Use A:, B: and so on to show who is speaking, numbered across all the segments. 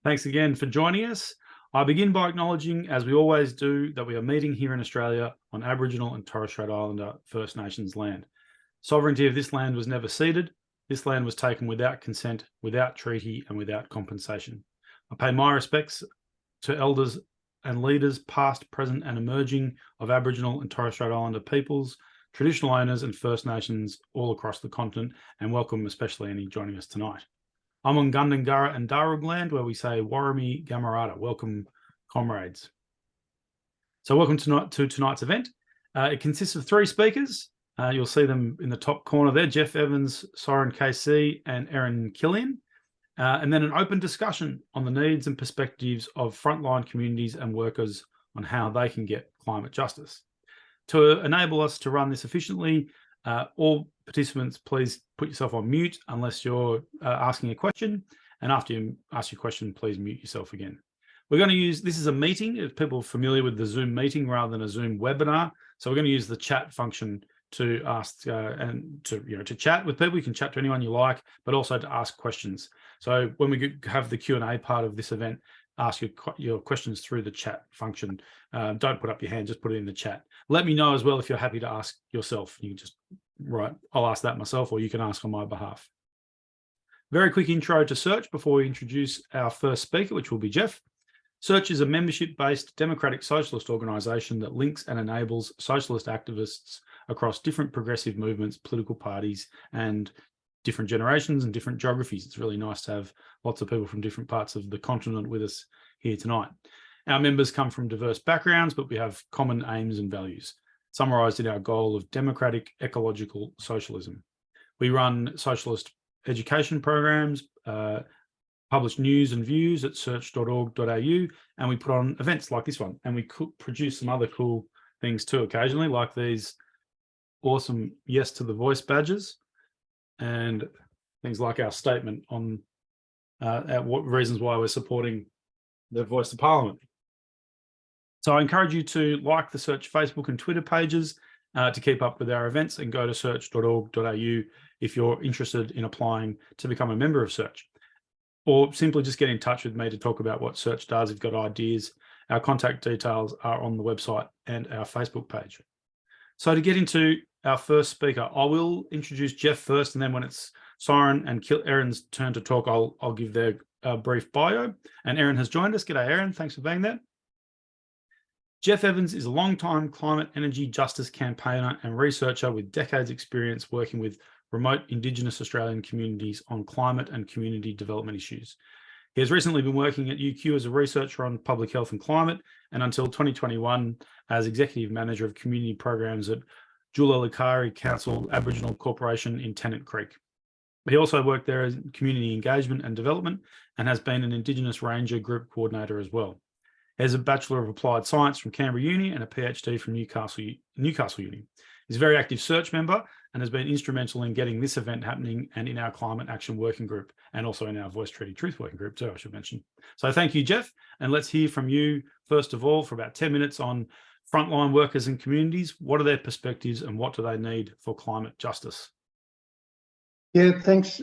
A: Thanks again for joining us. I begin by acknowledging, as we always do, that we are meeting here in Australia on Aboriginal and Torres Strait Islander First Nations land. Sovereignty of this land was never ceded. This land was taken without consent, without treaty, and without compensation. I pay my respects to elders and leaders past, present, and emerging of Aboriginal and Torres Strait Islander peoples, traditional owners and First Nations all across the continent, and welcome especially any joining us tonight. I'm on Gundungurra and Darug land, where we say Warrami Gamarada. Welcome, comrades. So welcome to tonight's event. It consists of three speakers. You'll see them in the top corner there, Geoff Evans, Sharan KC, and Erin Killion. And then an open discussion on the needs and perspectives of frontline communities and workers on how they can get climate justice. To enable us to run this efficiently, all participants, please put yourself on mute unless you're asking a question. And after you ask your question, please mute yourself again. We're going to use, this is a meeting, if people are familiar with the Zoom meeting rather than a Zoom webinar. So we're going to use the chat function to ask and to chat with people. You can chat to anyone you like, but also to ask questions. So when we have the Q&A part of this event, ask your questions through the chat function. Don't put up your hand, just put it in the chat. Let me know as well if you're happy to ask yourself. You can just write, I'll ask that myself, or you can ask on my behalf. Very quick intro to Search before we introduce our first speaker, which will be Geoff. Search is a membership-based democratic socialist organisation that links and enables socialist activists across different progressive movements, political parties, and different generations and different geographies. It's really nice to have lots of people from different parts of the continent with us here tonight. Our members come from diverse backgrounds, but we have common aims and values, summarised in our goal of democratic ecological socialism. We run socialist education programs, publish news and views at search.org.au, and we put on events like this one. And we could produce some other cool things too occasionally, like these awesome Yes to the Voice badges, and things like our statement on what reasons why we're supporting the Voice of Parliament. So I encourage you to like the Search Facebook and Twitter pages to keep up with our events, and go to search.org.au if you're interested in applying to become a member of Search, or simply just get in touch with me to talk about what Search does. If you've got ideas, our contact details are on the website and our Facebook page. So to get into our first speaker, I will introduce Geoff first, and then when it's Sharan and Erin's turn to talk, I'll give their brief bio. And Erin has joined us. G'day, Erin. Thanks for being there. Geoff Evans is a long-time climate energy justice campaigner and researcher with decades experience working with remote Indigenous Australian communities on climate and community development issues. He has recently been working at UQ as a researcher on public health and climate, and until 2021 as executive manager of community programs at Julalikari Council Aboriginal Corporation in Tennant Creek. He also worked there as community engagement and development, and has been an Indigenous Ranger Group Coordinator as well. He has a Bachelor of Applied Science from Canberra Uni and a PhD from Newcastle Uni. He's a very active Search member and has been instrumental in getting this event happening, and in our Climate Action Working Group, and also in our Voice Treaty Truth Working Group too, I should mention. So thank you, Geoff, and let's hear from you first of all for about 10 minutes on frontline workers and communities. What are their perspectives and what do they need for climate justice?
B: Yeah, thanks,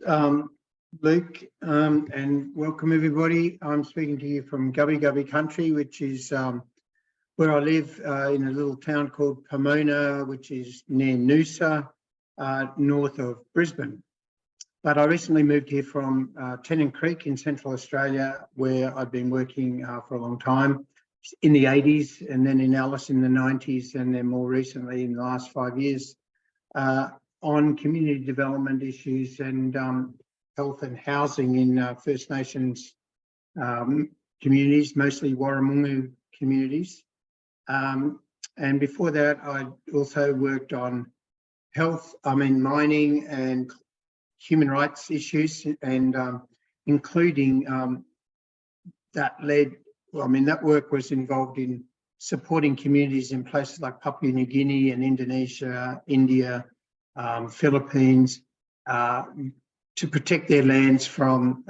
B: Luke, and welcome everybody. I'm speaking to you from Gubbi Gubbi country, which is where I live in a little town called Pomona, which is near Noosa, north of Brisbane. But I recently moved here from Tennant Creek in Central Australia, where I've been working for a long time, in the 80s, and then in Alice in the 90s, and then more recently in the last 5 years, on community development issues and health and housing in First Nations communities, mostly Warramungu communities. And before that, I also worked on mining and human rights issues, and including that work was involved in supporting communities in places like Papua New Guinea and Indonesia, India, Philippines, to protect their lands from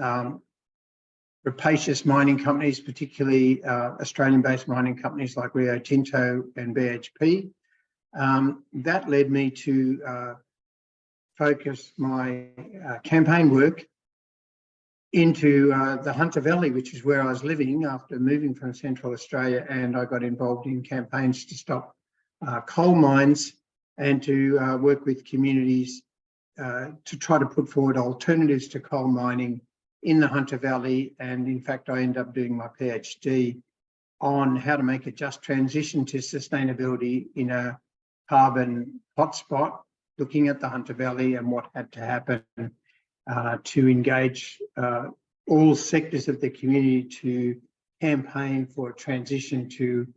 B: rapacious mining companies, particularly Australian-based mining companies like Rio Tinto and BHP. That led me to focus my campaign work into the Hunter Valley, which is where I was living after moving from Central Australia, and I got involved in campaigns to stop coal mines and to work with communities to try to put forward alternatives to coal mining in the Hunter Valley. And in fact, I ended up doing my PhD on how to make a just transition to sustainability in a carbon hotspot, looking at the Hunter Valley and what had to happen to engage all sectors of the community to campaign for a transition to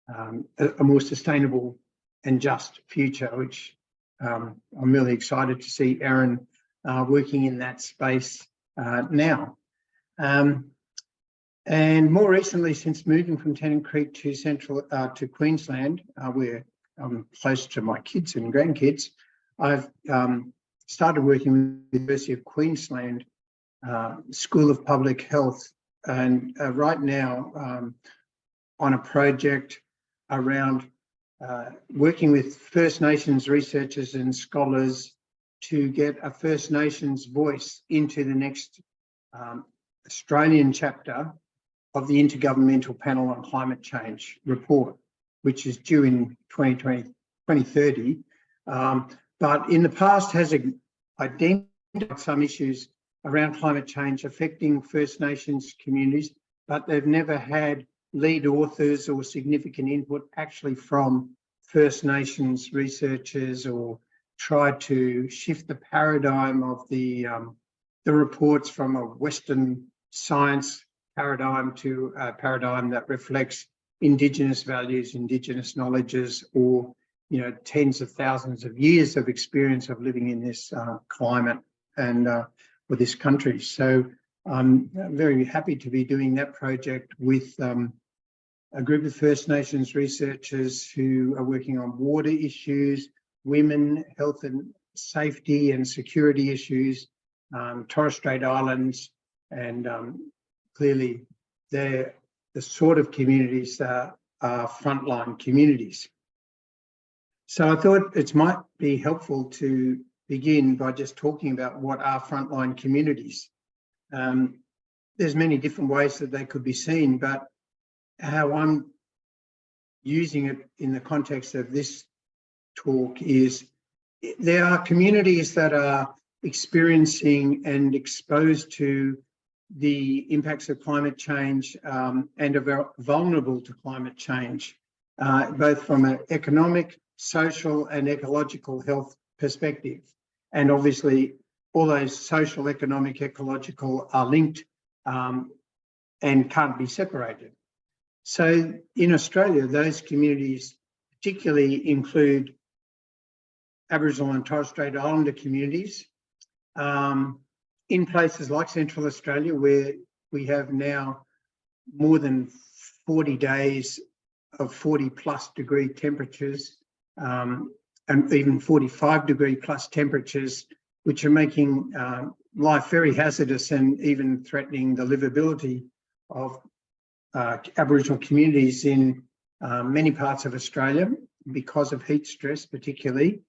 B: a more sustainable and just future, which I'm really excited to see Erin working in that space now. And more recently, since moving from Tennant Creek to Queensland, where I'm close to my kids and grandkids, I've started working with the University of Queensland School of Public Health, and right now on a project around working with First Nations researchers and scholars to get a First Nations voice into the next Australian chapter of the Intergovernmental Panel on Climate Change report, which is due in 2030. But in the past has identified some issues around climate change affecting First Nations communities, but they've never had lead authors or significant input actually from First Nations researchers, or tried to shift the paradigm of the reports from a Western science paradigm to a paradigm that reflects Indigenous values, Indigenous knowledges, or tens of thousands of years of experience of living in this climate and with this country. So I'm very happy to be doing that project with a group of First Nations researchers who are working on water issues, women, health and safety and security issues, Torres Strait Islands, and clearly they're the sort of communities that are frontline communities. So I thought it might be helpful to begin by just talking about what are frontline communities. There's many different ways that they could be seen, but how I'm using it in the context of this talk is there are communities that are experiencing and exposed to the impacts of climate change and are vulnerable to climate change, both from an economic, social and ecological health perspective. And obviously all those social, economic, ecological are linked and can't be separated. So in Australia, those communities particularly include Aboriginal and Torres Strait Islander communities in places like Central Australia, where we have now more than 40 days of 40+ degree temperatures and even 45-degree+ temperatures, which are making life very hazardous and even threatening the livability of Aboriginal communities in many parts of Australia because of heat stress particularly.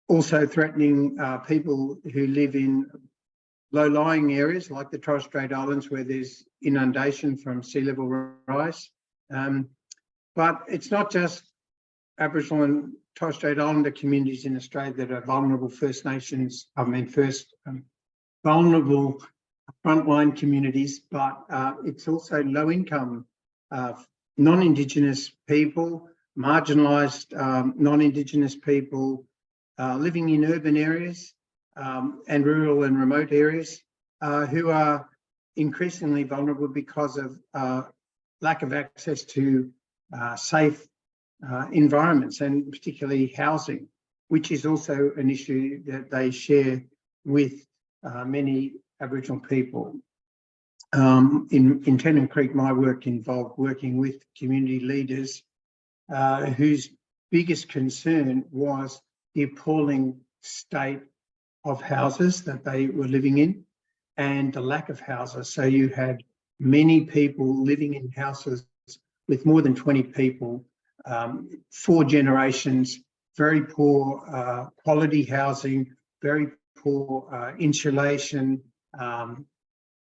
B: Also threatening people who live in low-lying areas like the Torres Strait Islands, where there's inundation from sea level rise. But it's not just Aboriginal and Torres Strait Islander communities in Australia that are vulnerable vulnerable frontline communities, but it's also low-income, non-Indigenous people, marginalised non-Indigenous people living in urban areas and rural and remote areas who are increasingly vulnerable because of lack of access to safe environments, and particularly housing, which is also an issue that they share with many Aboriginal people. In Tennant Creek, my work involved working with community leaders whose biggest concern was the appalling state of houses that they were living in and the lack of houses. So you had many people living in houses with more than 20 people, 4 generations, very poor quality housing, very poor insulation,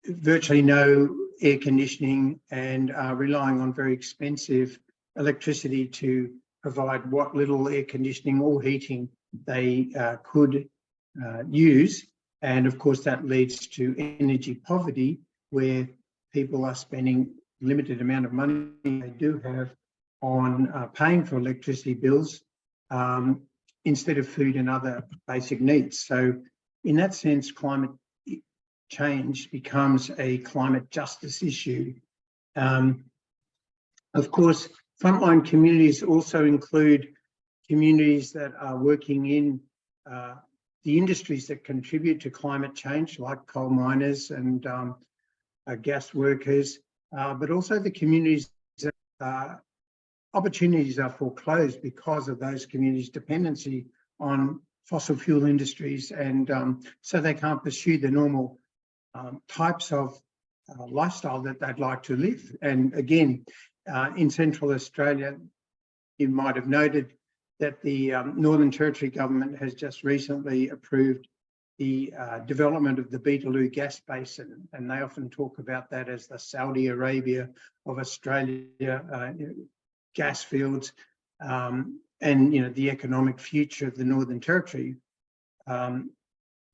B: virtually no air conditioning, and are relying on very expensive electricity to provide what little air conditioning or heating they could use. And of course, that leads to energy poverty, where people are spending limited amount of money they do have on paying for electricity bills instead of food and other basic needs. So in that sense, climate change becomes a climate justice issue. Of course, frontline communities also include communities that are working in the industries that contribute to climate change, like coal miners and gas workers, but also the communities that opportunities are foreclosed because of those communities' dependency on fossil fuel industries, and so they can't pursue the normal types of lifestyle that they'd like to live. And again, in Central Australia, you might have noted that the Northern Territory government has just recently approved the development of the Beetaloo gas basin, and they often talk about that as the Saudi Arabia of Australia, gas fields, and the economic future of the Northern Territory,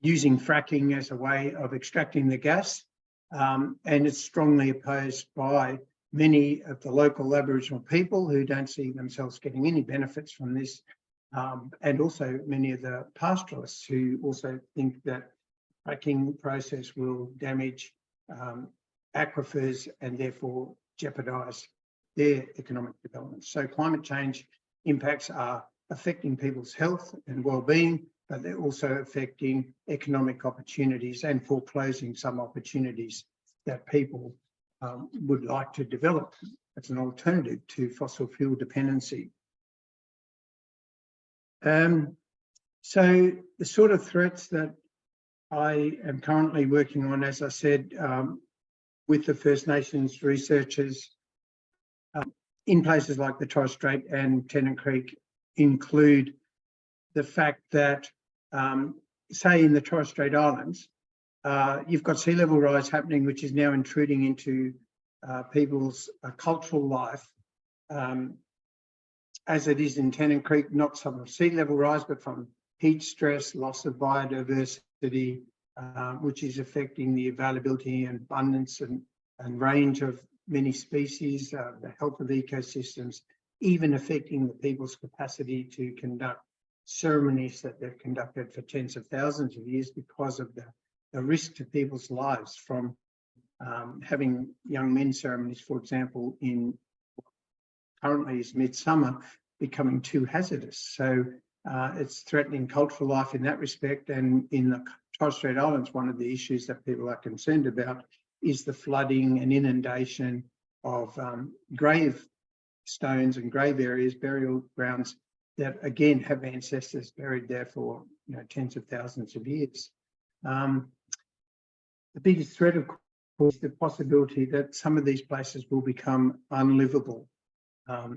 B: using fracking as a way of extracting the gas, and it's strongly opposed by many of the local Aboriginal people who don't see themselves getting any benefits from this, and also many of the pastoralists who also think that the fracking process will damage aquifers and therefore jeopardise their economic development. So climate change impacts are affecting people's health and well-being, but they're also affecting economic opportunities and foreclosing some opportunities that people would like to develop as an alternative to fossil fuel dependency. So the sort of threats that I am currently working on, as I said, with the First Nations researchers in places like the Torres Strait and Tennant Creek, include the fact that, say in the Torres Strait Islands, you've got sea level rise happening, which is now intruding into people's cultural life, as it is in Tennant Creek, not from sea level rise, but from heat stress, loss of biodiversity, which is affecting the availability and abundance and range of many species, the health of ecosystems, even affecting the people's capacity to conduct ceremonies that they've conducted for tens of thousands of years because of the risk to people's lives from having young men's ceremonies, for example, in currently is midsummer, becoming too hazardous. So it's threatening cultural life in that respect. And in the Torres Strait Islands, one of the issues that people are concerned about is the flooding and inundation of grave stones and grave areas, burial grounds that again have ancestors buried there for tens of thousands of years. The biggest threat, of course, is the possibility that some of these places will become unlivable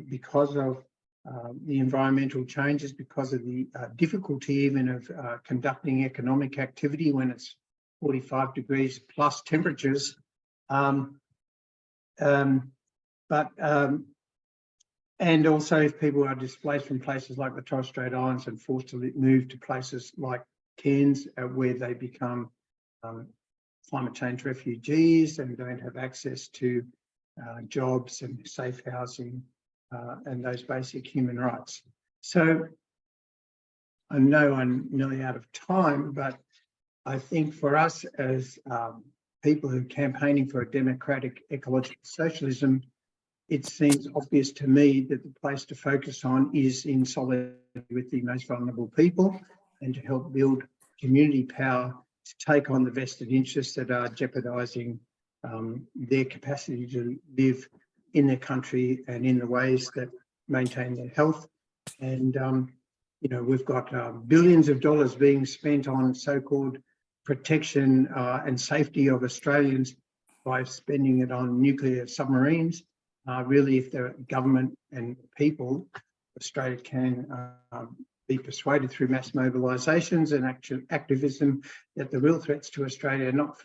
B: because of the environmental changes, because of the difficulty even of conducting economic activity when it's 45 degrees plus temperatures. And also if people are displaced from places like the Torres Strait Islands and forced to move to places like Cairns, where they become climate change refugees and don't have access to jobs and safe housing and those basic human rights. So I know I'm nearly out of time, but I think for us as people who are campaigning for a democratic ecological socialism, it seems obvious to me that the place to focus on is in solidarity with the most vulnerable people and to help build community power to take on the vested interests that are jeopardising their capacity to live in their country and in the ways that maintain their health. And, we've got billions of dollars being spent on so-called protection and safety of Australians by spending it on nuclear submarines. Really, if the government and people, Australia can be persuaded through mass mobilisations and activism that the real threats to Australia are not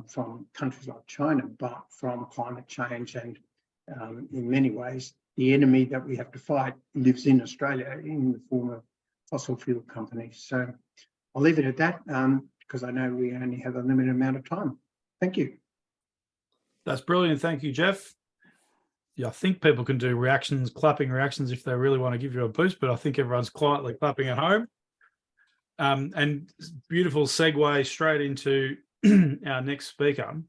B: from countries like China, but from climate change. And in many ways, the enemy that we have to fight lives in Australia in the form of fossil fuel companies. So I'll leave it at that because I know we only have a limited amount of time. Thank you.
A: That's brilliant. Thank you, Geoff. Yeah, I think people can do reactions, clapping reactions if they really want to give you a boost, but I think everyone's quietly clapping at home. And beautiful segue straight into our next speaker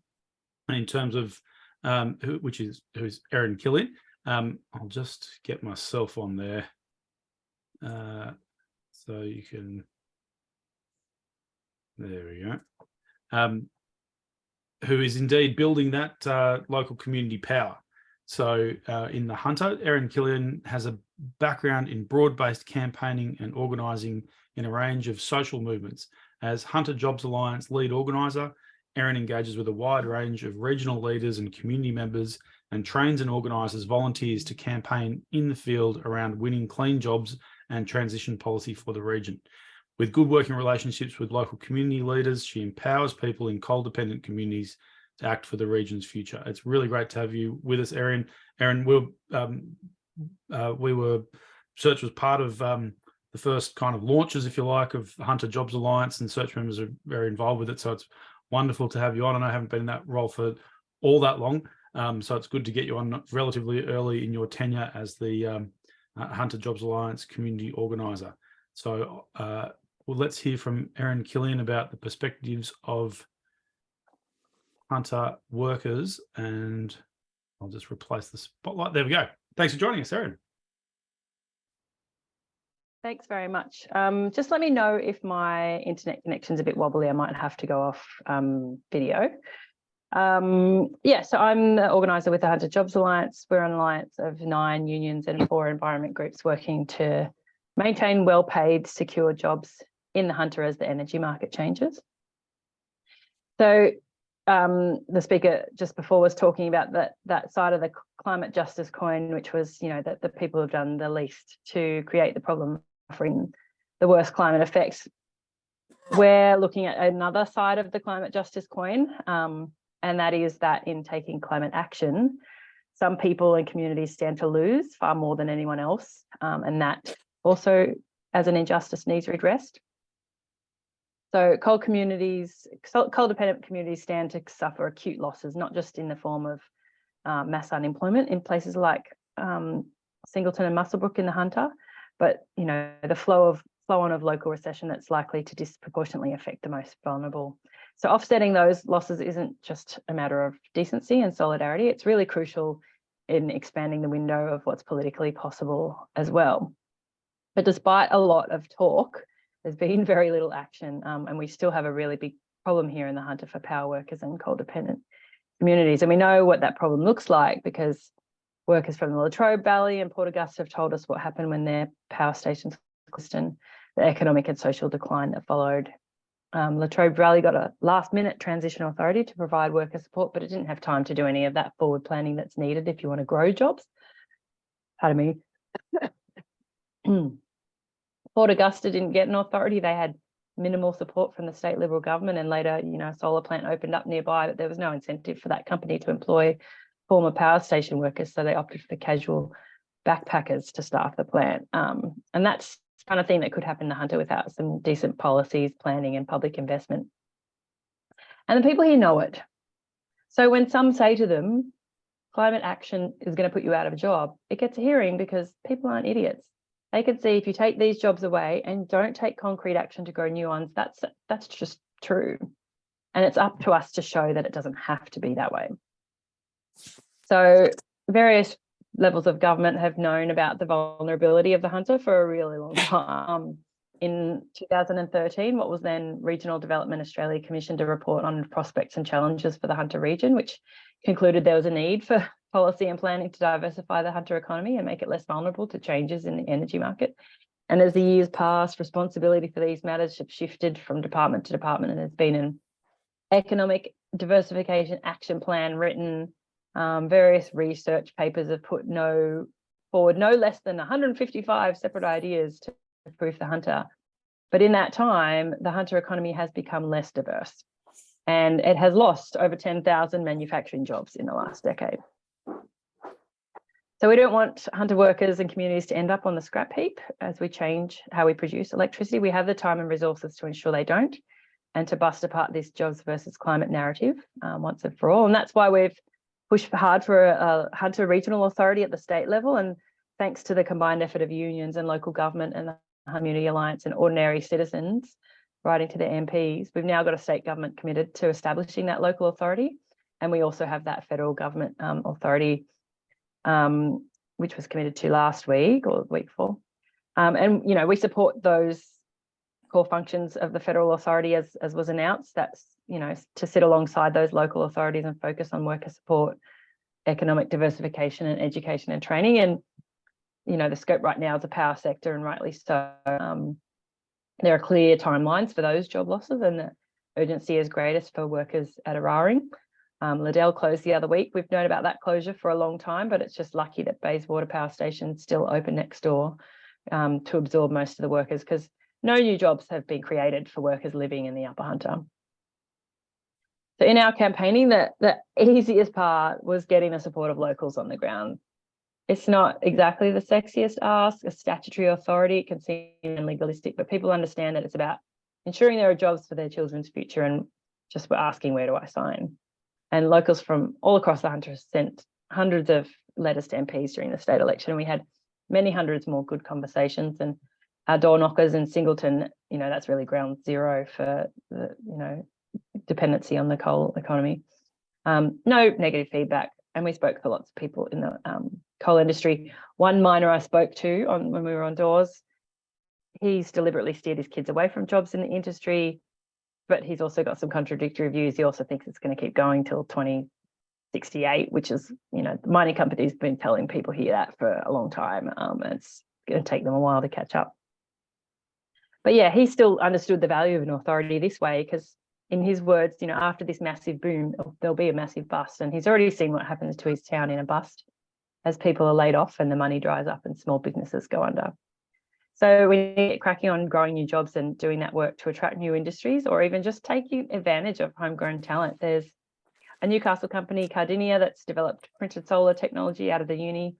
A: in terms of who's Erin Killion. I'll just get myself on there so you can. There we go. Who is indeed building that local community power. So in the Hunter, Erin Killion has a background in broad-based campaigning and organising in a range of social movements. As Hunter Jobs Alliance lead organiser, Erin engages with a wide range of regional leaders and community members and trains and organises volunteers to campaign in the field around winning clean jobs and transition policy for the region. With good working relationships with local community leaders, she empowers people in coal-dependent communities to act for the region's future. It's really great to have you with us, Erin. Erin, Search was part of the first kind of launches, if you like, of Hunter Jobs Alliance, and Search members are very involved with it. So it's wonderful to have you on. And I haven't been in that role for all that long. So it's good to get you on relatively early in your tenure as the Hunter Jobs Alliance community organiser. So well, let's hear from Erin Killion about the perspectives of Hunter workers, and I'll just replace the spotlight. There we go. Thanks for joining us, Erin.
C: Thanks very much. Just let me know if my internet connection's a bit wobbly. I might have to go off video. Yeah, so I'm the organiser with the Hunter Jobs Alliance. We're an alliance of 9 unions and 4 environment groups working to maintain well-paid, secure jobs in the Hunter as the energy market changes. So the speaker just before was talking about that side of the climate justice coin, which was, that the people have done the least to create the problem, offering the worst climate effects. We're looking at another side of the climate justice coin, and that is that in taking climate action, some people and communities stand to lose far more than anyone else, and that also, as an injustice, needs redressed. So coal-dependent communities stand to suffer acute losses, not just in the form of mass unemployment in places like Singleton and Muswellbrook in the Hunter, but the flow on of local recession that's likely to disproportionately affect the most vulnerable. So offsetting those losses isn't just a matter of decency and solidarity. It's really crucial in expanding the window of what's politically possible as well. But despite a lot of talk, there's been very little action, and we still have a really big problem here in the Hunter for power workers and coal-dependent communities. And we know what that problem looks like because workers from the Latrobe Valley and Port Augusta have told us what happened when their power stations closed and the economic and social decline that followed. Latrobe Valley got a last-minute transition authority to provide worker support, but it didn't have time to do any of that forward planning that's needed if you want to grow jobs. Pardon me. Port Augusta didn't get an authority. They had minimal support from the state Liberal government, and later, a solar plant opened up nearby, but there was no incentive for that company to employ former power station workers, so they opted for casual backpackers to staff the plant. And that's the kind of thing that could happen in the Hunter without some decent policies, planning and public investment. And the people here know it. So when some say to them, climate action is going to put you out of a job, it gets a hearing because people aren't idiots. They can see if you take these jobs away and don't take concrete action to grow new ones, that's just true. And it's up to us to show that it doesn't have to be that way. So various levels of government have known about the vulnerability of the Hunter for a really long time. In 2013, what was then Regional Development Australia commissioned a report on prospects and challenges for the Hunter region, which concluded there was a need for policy and planning to diversify the Hunter economy and make it less vulnerable to changes in the energy market. And as the years passed, responsibility for these matters have shifted from department to department, and there's been an economic diversification action plan written. Various research papers have put forward no less than 155 separate ideas to future-proof the hunter. But in that time, the hunter economy has become less diverse, and it has lost over 10,000 manufacturing jobs in the last decade. So we don't want hunter workers and communities to end up on the scrap heap as we change how we produce electricity. We have the time and resources to ensure they don't, and to bust apart this jobs versus climate narrative once and for all. And that's why we've pushed hard for a hunter regional authority at the state level. And thanks to the combined effort of unions and local government and the Community Alliance and ordinary citizens writing to their MPs, we've now got a state government committed to establishing that local authority. And we also have that federal government authority, which was committed to last week or the week before. And, you know, we support those core functions of the federal authority as was announced. That's, you know, to sit alongside those local authorities and focus on worker support, economic diversification and education and training. And, you know, the scope right now is the power sector, and rightly so. There are clear timelines for those job losses, and the urgency is greatest for workers at Eraring. Liddell closed the other week. We've known about that closure for a long time, but it's just lucky that Bayswater Power Station is still open next door to absorb most of the workers, because no new jobs have been created for workers living in the Upper Hunter. So in our campaigning, the easiest part was getting the support of locals on the ground. It's not exactly the sexiest ask, a statutory authority. It can seem legalistic, but people understand that it's about ensuring there are jobs for their children's future, and just we're asking, where do I sign? And locals from all across the Hunter sent hundreds of letters to MPs during the state election. And we had many hundreds more good conversations, and our door knockers in Singleton, you know, that's really ground zero for the, you know, dependency on the coal economy. No negative feedback. And we spoke to lots of people in the coal industry. One miner I spoke to when we were on doors, he's deliberately steered his kids away from jobs in the industry, but he's also got some contradictory views. He also thinks it's going to keep going till 2068, which is, you know, the mining company's been telling people here that for a long time. And it's going to take them a while to catch up. But yeah, he still understood the value of an authority this way, because in his words, you know, after this massive boom, there'll be a massive bust. And he's already seen what happens to his town in a bust as people are laid off and the money dries up and small businesses go under. So we need to get cracking on growing new jobs and doing that work to attract new industries, or even just taking advantage of homegrown talent. There's a Newcastle company, Cardinia, that's developed printed solar technology out of the Uni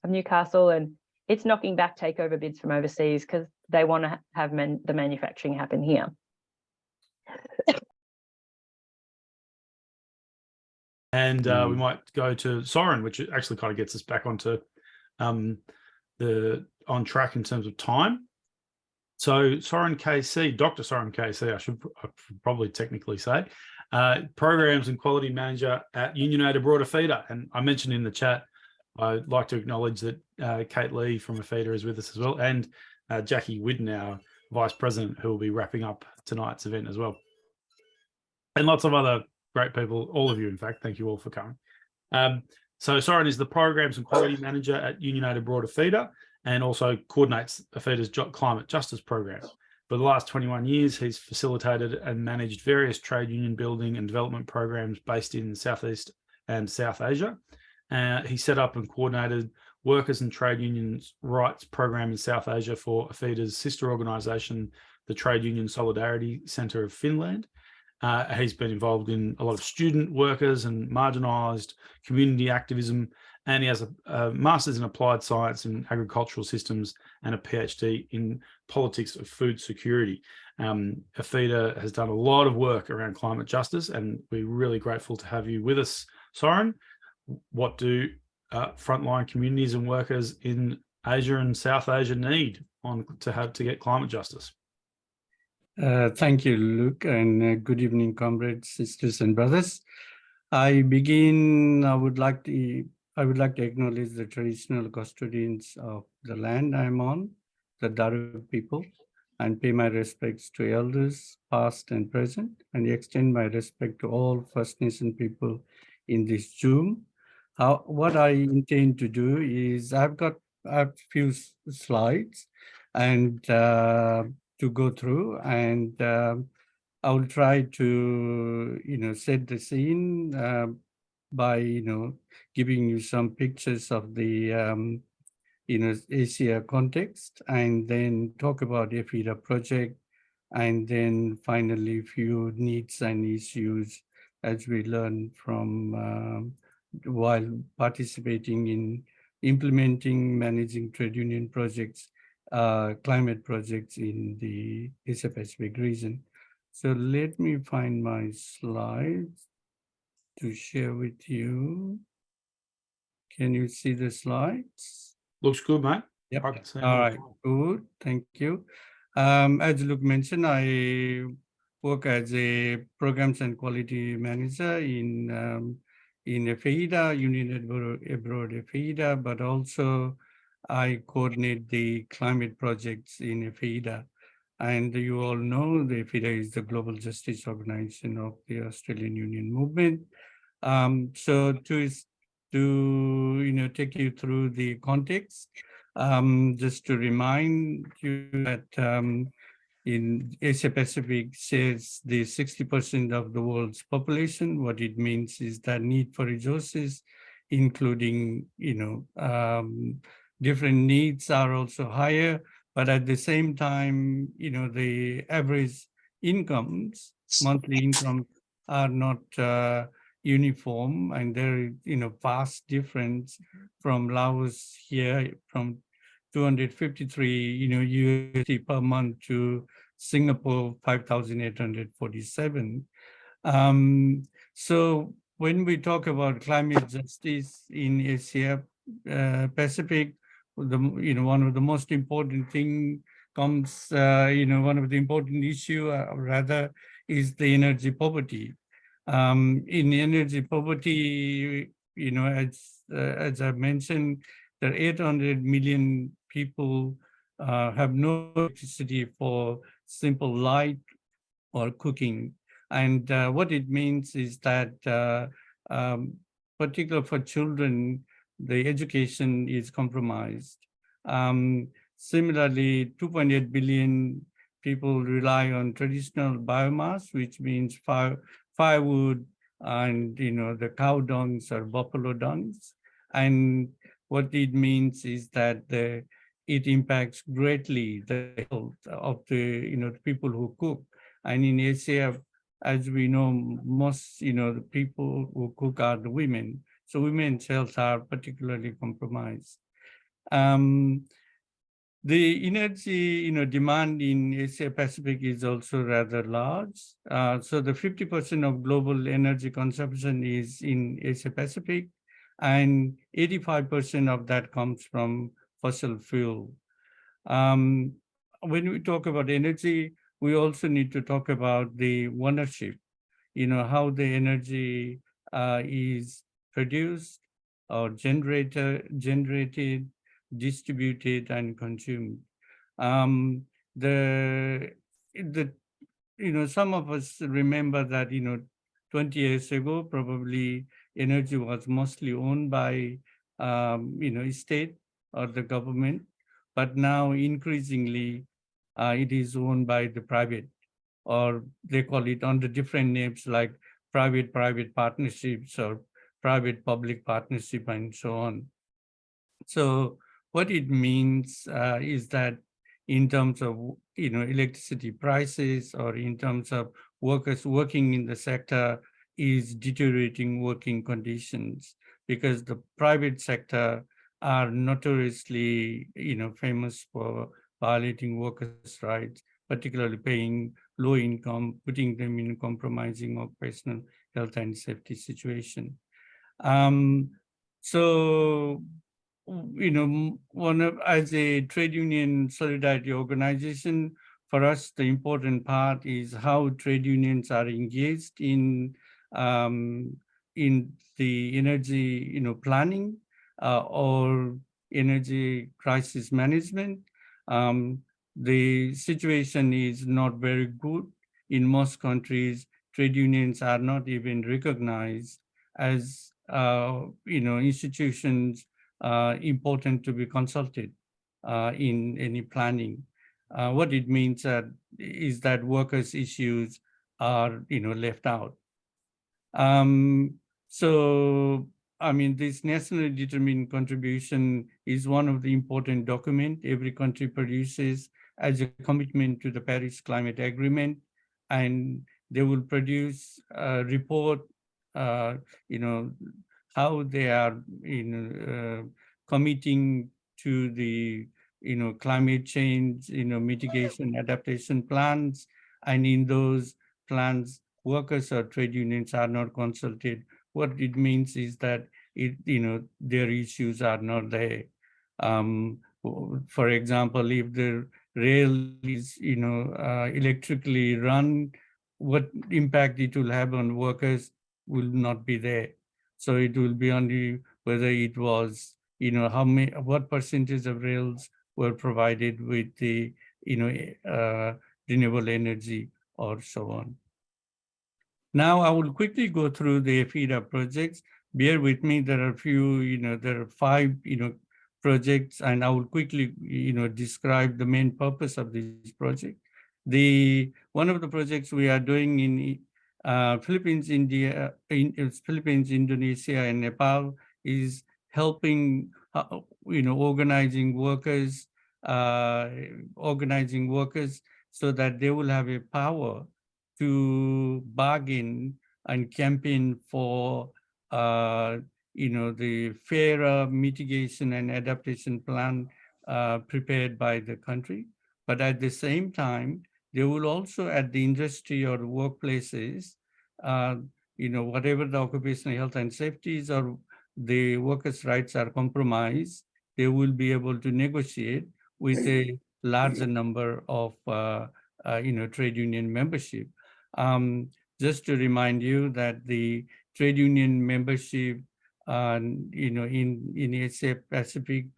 C: of Newcastle, and it's knocking back takeover bids from overseas because they want to have the manufacturing happen here.
A: And we might go to Sharan, which actually kind of gets us back onto on track in terms of time. So Sharan KC, Dr. Sharan KC, I should probably technically say, Programs and Quality Manager at Unionated Broader Feeder. And I mentioned in the chat, I'd like to acknowledge that Kate Lee from a feeder is with us as well, and Jackie Whidden, our Vice President, who will be wrapping up tonight's event as well. And lots of other great people, all of you, in fact. Thank you all for coming. So Sharan is the Programs and Quality Manager at Unionated Broader Feeder, and also coordinates a feeder's climate justice program. For the last 21 years, he's facilitated and managed various trade union building and development programs based in Southeast and South Asia. He set up and coordinated workers and trade unions rights program in South Asia for a feeder's sister organisation, the Trade Union Solidarity Centre of Finland. He's been involved in a lot of student workers and marginalised community activism, and he has a Master's in Applied Science in Agricultural Systems and a PhD in Politics of Food Security. AFEDA has done a lot of work around climate justice, and we're really grateful to have you with us, Sharan. What do frontline communities and workers in Asia and South Asia need to get climate justice?
D: Thank you, Luke, and good evening, comrades, sisters, and brothers. I would like to acknowledge the traditional custodians of the land I'm on, the Daru people, and pay my respects to elders, past and present, and extend my respect to all First Nation people in this Zoom. What I intend to do is I have a few slides and to go through, and I will try to set the scene by giving you some pictures of the Asia context, and then talk about EFIDA project, and then finally few needs and issues as we learn from while participating in implementing, managing trade union projects, climate projects in the Asia Pacific region. So let me find my slides to share with you. Can you see the slides?
A: Looks good, mate.
D: Yep.
A: I can see
D: All
A: them.
D: right, good. Thank you. As Luke mentioned, I work as a programs and quality manager in EFIDA, Union Abroad EFIDA, but also I coordinate the climate projects in EFIDA. And you all know the EFIDA is the Global Justice Organization of the Australian Union Movement. So to take you through the context, just to remind you that in Asia Pacific shares the 60% of the world's population. What it means is that need for resources, including different needs, are also higher. But at the same time, the average incomes, monthly incomes, are not uniform, and there is vast difference from Laos here from 253 USD per month to Singapore 5,847. So when we talk about climate justice in Asia Pacific, one of the most important thing comes, one of the important issue rather is the energy poverty. In energy poverty, as I mentioned, there are 800 million people have no electricity for simple light or cooking. And what it means is that, particularly for children, the education is compromised. Similarly, 2.8 billion people rely on traditional biomass, which means firewood and the cow dungs or buffalo dungs. And what it means is that it impacts greatly the health of the people who cook. And in Asia, as we know, most the people who cook are the women. So women's health are particularly compromised. The energy demand in Asia Pacific is also rather large. So the 50% of global energy consumption is in Asia Pacific, and 85% of that comes from fossil fuel. When we talk about energy, we also need to talk about the ownership, how the energy is produced or generated, distributed, and consumed. Some of us remember that 20 years ago, probably energy was mostly owned by state or the government, but now increasingly it is owned by the private, or they call it under different names like private-private partnerships or private-public partnership and so on. So what it means is that in terms of electricity prices, or in terms of workers working in the sector, is deteriorating working conditions, because the private sector are notoriously famous for violating workers' rights, particularly paying low income, putting them in compromising occupational health and safety situation. So as a trade union solidarity organization, for us, the important part is how trade unions are engaged in the energy planning or energy crisis management. The situation is not very good. In most countries, trade unions are not even recognized as institutions important to be consulted in any planning. What it means is that workers' issues are left out. So I mean, this nationally determined contribution is one of the important documents every country produces as a commitment to the Paris Climate Agreement, and they will produce a report, how they are, committing to the, climate change, mitigation, adaptation plans, and in those plans, workers or trade unions are not consulted. What it means is that their issues are not there. For example, if the rail is electrically run, what impact it will have on workers will not be there. So it will be only whether it was what percentage of rails were provided with the renewable energy or so on. Now I will quickly go through the FEDA projects. Bear with me, there are there are 5 projects, and I will quickly describe the main purpose of this project. One of the projects we are doing in Philippines, Philippines, Indonesia, and Nepal is helping organizing workers so that they will have a power to bargain and campaign for the fairer mitigation and adaptation plan prepared by the country. But at the same time, they will also at the industry or workplaces, whatever the occupational health and safety or the workers' rights are compromised, they will be able to negotiate with a larger number of trade union membership. Just to remind you that the trade union membership, in Asia Pacific,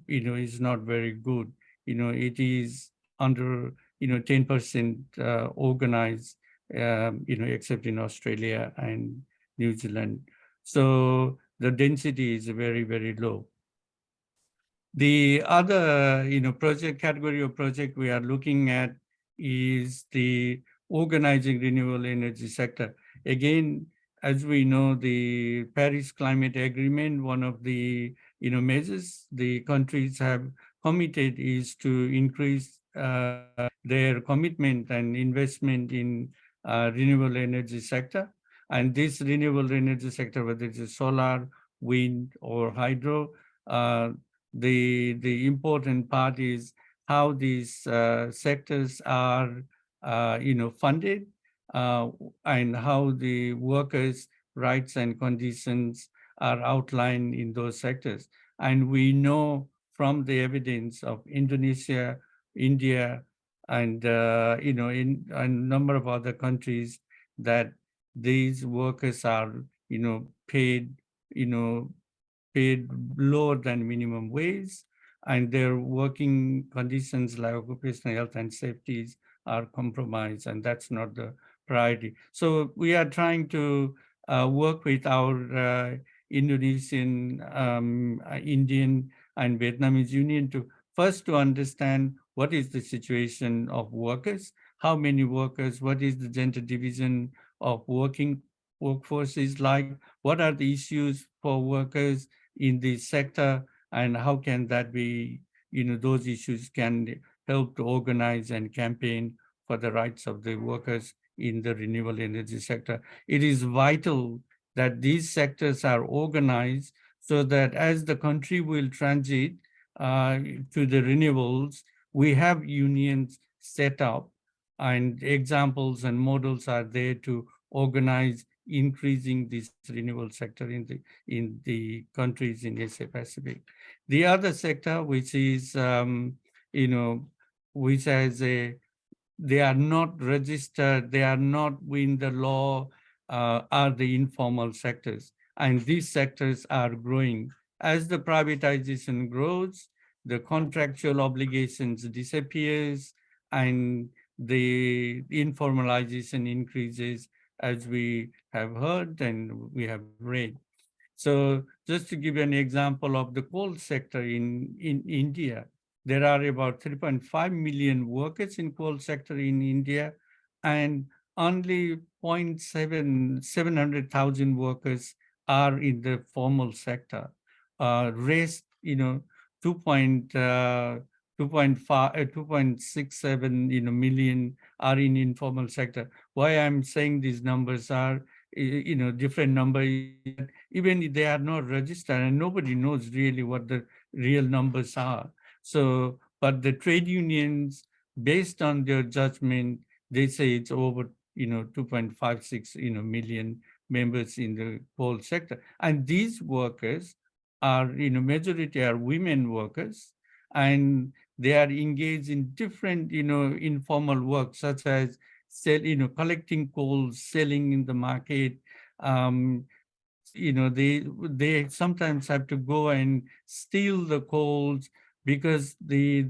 D: is not very good. It is under 10% organized, except in Australia and New Zealand. So the density is very, very low. The other project category of project we are looking at is the organizing renewable energy sector. Again, as we know, the Paris Climate Agreement, one of the measures the countries have committed is to increase their commitment and investment in renewable energy sector. And this renewable energy sector, whether it's solar, wind, or hydro, the important part is how these sectors are funded, and how the workers' rights and conditions are outlined in those sectors. And we know from the evidence of Indonesia, India, and in a number of other countries that these workers are paid lower than minimum wage, and their working conditions like occupational health and safety are compromised, and that's not the priority. So we are trying to work with our Indonesian, Indian, and Vietnamese union to first to understand what is the situation of workers, how many workers, what is the gender division of workforce is like, what are the issues for workers in this sector, and how can that be, those issues can help to organize and campaign for the rights of the workers in the renewable energy sector. It is vital that these sectors are organized so that as the country will transit to the renewables, we have unions set up, and examples and models are there to organize increasing this renewable sector in the countries in Asia Pacific. The other sector, which is which has they are not registered, they are not in the law, are the informal sectors, and these sectors are growing. As the privatization grows, the contractual obligations disappears, and the informalization increases, as we have heard and we have read. So just to give you an example of the coal sector in India, there are about 3.5 million workers in coal sector in India, and only 700,000 workers are in the formal sector. Rest, 2.67, million are in informal sector. Why I'm saying these numbers are, different number, even if they are not registered and nobody knows really what the real numbers are. So, but the trade unions, based on their judgment, they say it's over, 2.56, million members in the whole sector. And these workers are, majority are women workers, and they are engaged in different, informal work, such as collecting coal, selling in the market. They sometimes have to go and steal the coals because the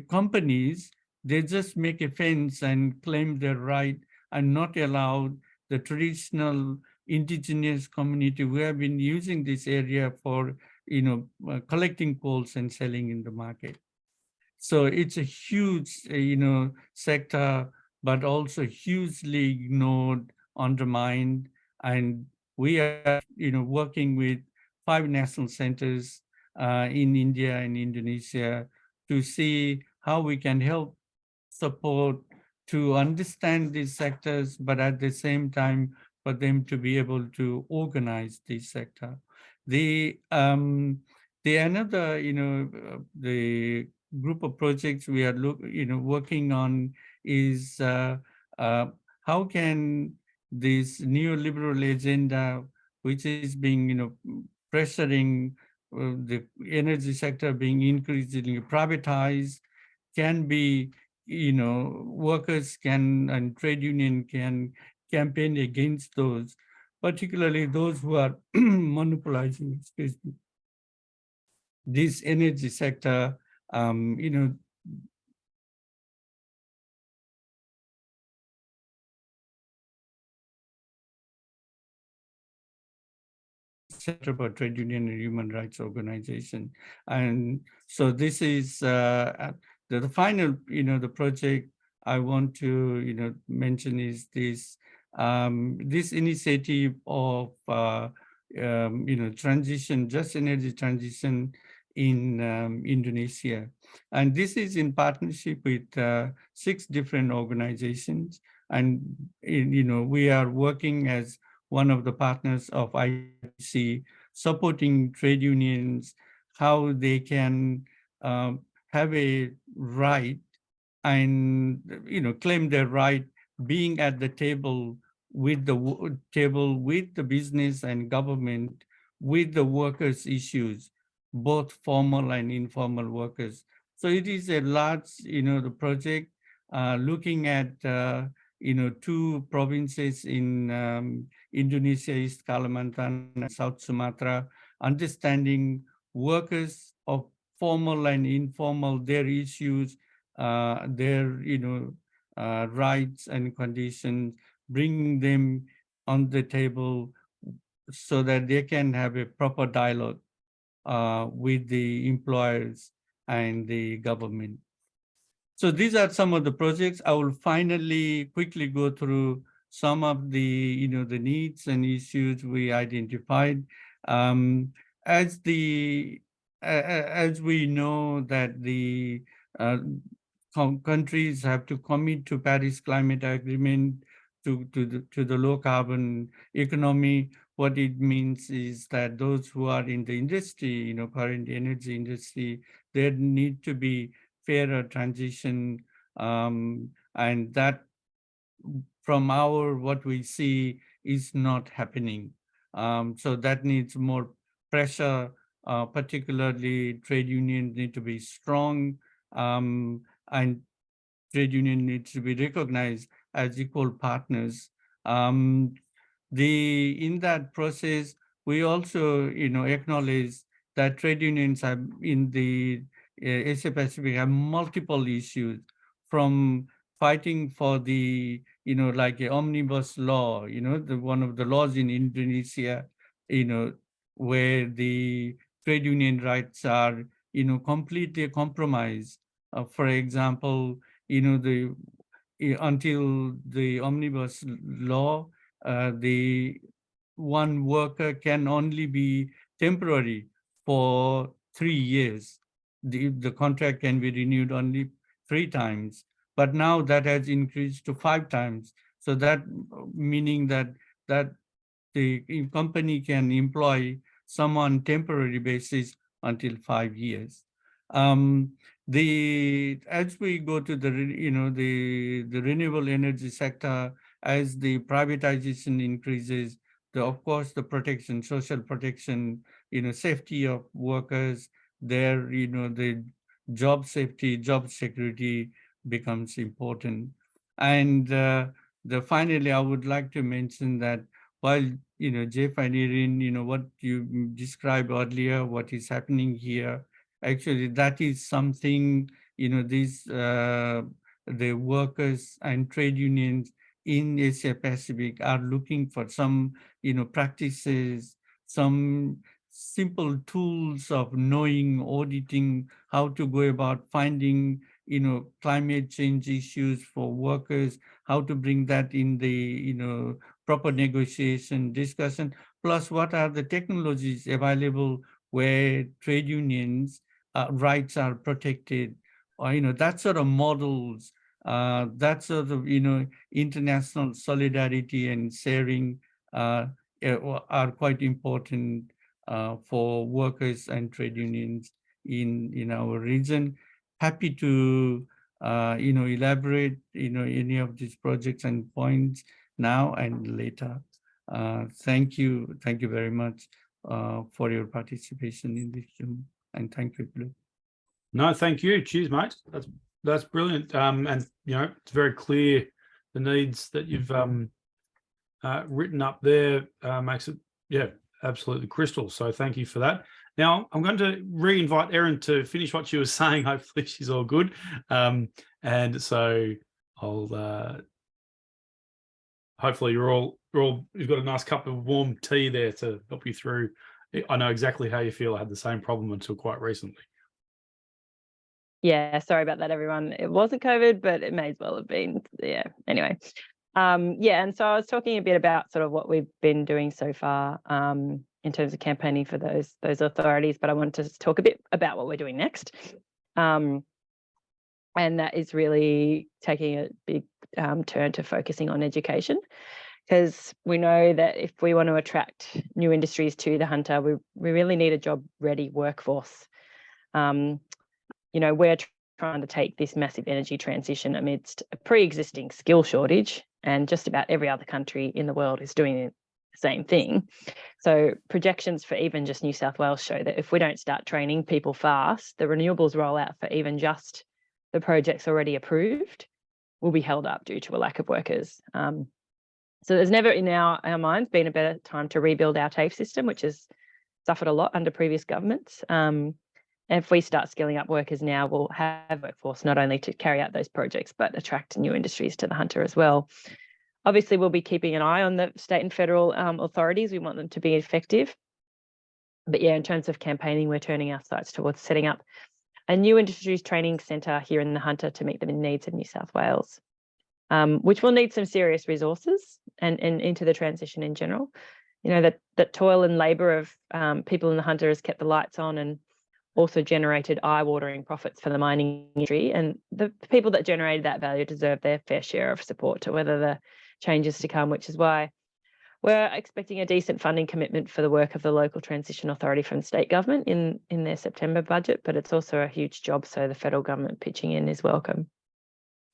D: companies, they just make a fence and claim their right and not allow the traditional indigenous community who have been using this area for collecting coals and selling in the market. So it's a huge sector, but also hugely ignored, undermined, and we are working with 5 national centers in India and Indonesia to see how we can help support to understand these sectors, but at the same time for them to be able to organize this sector. The another the group of projects we are working on is how can this neoliberal agenda, which is being pressuring the energy sector being increasingly privatized, can be workers can and trade union can campaign against those, particularly those who are monopolizing, this energy sector. Center for Trade Union and Human Rights Organization. And so this is the final, the project I want to, mention is this, this initiative of, transition, just energy transition in Indonesia. And this is in partnership with 6 different organizations. And, we are working as one of the partners of IPC, supporting trade unions, how they can have a right and claim their right being at the table with the business and government, with the workers' issues, both formal and informal workers. So it is a large, the project looking at 2 provinces in Indonesia, East Kalimantan and South Sumatra, understanding workers of formal and informal, their issues, their rights and conditions, bringing them on the table so that they can have a proper dialogue with the employers and the government. So these are some of the projects. I will finally quickly go through some of the the needs and issues we identified. As we know that the countries have to commit to Paris Climate Agreement, to the low carbon economy. What it means is that those who are in the industry, current energy industry, there need to be fairer transition, and that from what we see is not happening. So that needs more pressure, particularly trade unions need to be strong, and trade union needs to be recognized as equal partners. In that process, we also acknowledge that trade unions have in the Asia Pacific have multiple issues, from fighting for the like a omnibus law, one of the laws in Indonesia, where the trade union rights are completely compromised. For example, until the omnibus law, the one worker can only be temporary for 3 years. The contract can be renewed only 3 times, but now that has increased to 5 times. So that meaning that the company can employ someone temporary basis until 5 years. As we go to the the renewable energy sector, as the privatization increases, of course the protection, social protection, safety of workers, their the job safety, job security becomes important. And finally, I would like to mention that while Geoff and Erin, what you described earlier, what is happening here, actually that is something these the workers and trade unions in Asia Pacific are looking for some practices, some simple tools of knowing, auditing, how to go about finding climate change issues for workers, how to bring that in the proper negotiation, discussion, plus what are the technologies available where trade unions rights are protected, or that sort of models, that sort of international solidarity and sharing are quite important for workers and trade unions in our region. Happy to elaborate any of these projects and points now and later. Thank you very much for your participation in this Zoom, and thank you, Blue.
A: No, thank you. Cheers, mate. That's brilliant. And it's very clear the needs that you've written up there makes it, absolutely crystal. So thank you for that. Now I'm going to re-invite Erin to finish what she was saying. Hopefully she's all good. And so I'll hopefully you've got a nice cup of warm tea there to help you through. I know exactly how you feel. I had the same problem until quite recently.
C: Yeah, sorry about that, everyone. It wasn't COVID, but it may as well have been. Yeah, anyway. And so I was talking a bit about sort of what we've been doing so far in terms of campaigning for those authorities, but I wanted to talk a bit about what we're doing next. And that is really taking a big turn to focusing on education, because we know that if we want to attract new industries to the Hunter, we really need a job-ready workforce. We're trying to take this massive energy transition amidst a pre-existing skill shortage, and just about every other country in the world is doing the same thing. So projections for even just New South Wales show that if we don't start training people fast, the renewables rollout for even just the projects already approved will be held up due to a lack of workers. So there's never in our minds been a better time to rebuild our TAFE system, which has suffered a lot under previous governments. And if we start skilling up workers now, we'll have workforce not only to carry out those projects, but attract new industries to the Hunter as well. Obviously, we'll be keeping an eye on the state and federal authorities. We want them to be effective. But yeah, in terms of campaigning, we're turning our sights towards setting up a new industries training centre here in the Hunter to meet the needs of New South Wales, which will need some serious resources and into the transition in general. That toil and labour of people in the Hunter has kept the lights on and also generated eye-watering profits for the mining industry, and the people that generated that value deserve their fair share of support to weather the changes to come, which is why we're expecting a decent funding commitment for the work of the local transition authority from the state government in their September budget, but it's also a huge job, so the federal government pitching in is welcome.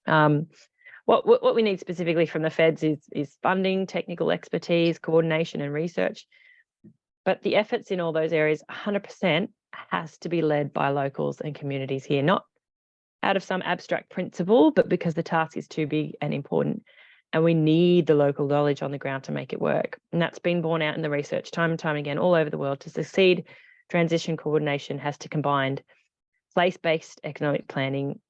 C: What we need specifically from the feds is funding, technical expertise, coordination and research, but the efforts in all those areas 100% has to be led by locals and communities here, not out of some abstract principle, but because the task is too big and important, and we need the local knowledge on the ground to make it work. And that's been borne out in the research time and time again all over the world. To succeed, transition coordination has to combine place-based economic planning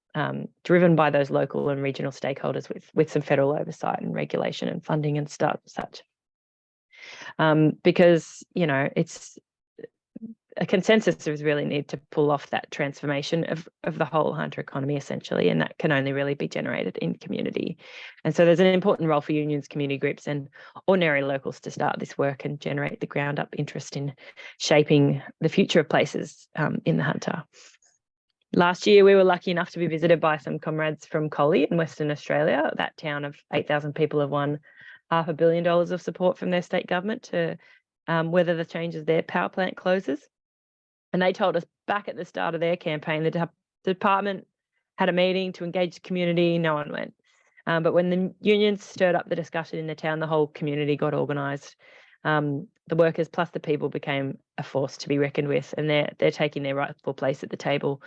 C: driven by those local and regional stakeholders with some federal oversight and regulation and funding and such. Because, a consensus is really need to pull off that transformation of the whole hunter economy, essentially, and that can only really be generated in community. And so there's an important role for unions, community groups and ordinary locals to start this work and generate the ground up interest in shaping the future of places in the hunter. Last year, we were lucky enough to be visited by some comrades from Collie in Western Australia. That town of 8,000 people have won $500 million of support from their state government to weather the changes their power plant closes. And they told us back at the start of their campaign, the department had a meeting to engage the community, no one went. But when the unions stirred up the discussion in the town, the whole community got organised. The workers plus the people became a force to be reckoned with, and they're taking their rightful place at the table,